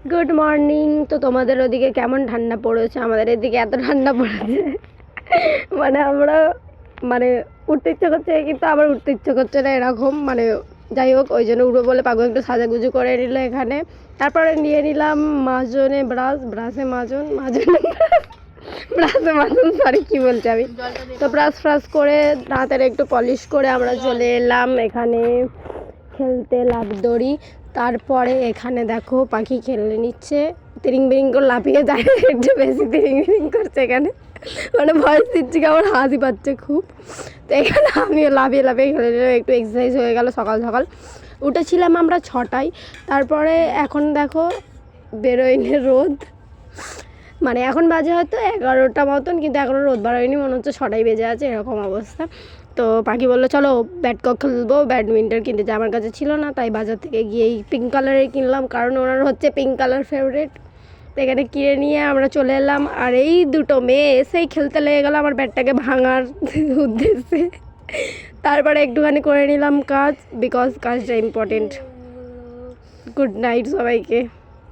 Good morning. তো তোমাদের ওদিকে কেমন ঠান্ডা পড়েছে? আমাদের এদিকে এত ঠান্ডা পড়েছে মানে আমরা মানে উঠতে ইচ্ছে করছে, কিন্তু আবার উঠতে ইচ্ছে করছে না, এরকম মানে যাই হোক, ওই জন্য উঠবো বলে পাগল একটু সাজাগুজু করে নিল এখানে। তারপরে নিয়ে নিলাম মাজনে ব্রাশে মাজুন সরি কী বলছি আমি। তো ব্রাশ ফ্রাশ করে দাঁতের একটু পলিশ করে আমরা চলে এলাম এখানে খেলতে লাফদড়ি। তারপরে এখানে দেখো পাখি খেলে নিচ্ছে, তিরিং বিরিং করে লাফিয়ে যায়, একটু বেশি তিরিং বিরিং করছে এখানে, মানে ভয়েস দিচ্ছি কি আমার হাসি পাচ্ছে খুব। তো এখানে আমিও লাফিয়ে লাফিয়ে খেলে নিলাম, একটু এক্সারসাইজ হয়ে গেল। সকাল সকাল উঠেছিলাম আমরা 6টায়। তারপরে এখন দেখো বেরোয়নি রোদ, মানে এখন বাজে হয়তো 11টা মতন, কিন্তু এখনও রোদ বাড়ায়নি, মনে হচ্ছে 6টায় বেজে আছে, এরকম অবস্থা। তো পাখি বললো চলো ব্যাটকক খেলবো, ব্যাডমিন্টন কিনতে যে আমার কাছে ছিল না, তাই বাজার থেকে গিয়ে এই পিঙ্ক কালারের কিনলাম, কারণ ওনার হচ্ছে পিঙ্ক কালার ফেভারিট। তো এখানে কিনে নিয়ে আমরা চলে এলাম, আর এই দুটো মেয়ে এসেই খেলতে লেগে গেলো আমার ব্যাটটাকে ভাঙার উদ্দেশ্যে। তারপরে একটুখানি করে নিলাম কাজ, বিকজ কাজটা ইম্পর্টেন্ট। গুড নাইট সবাইকে।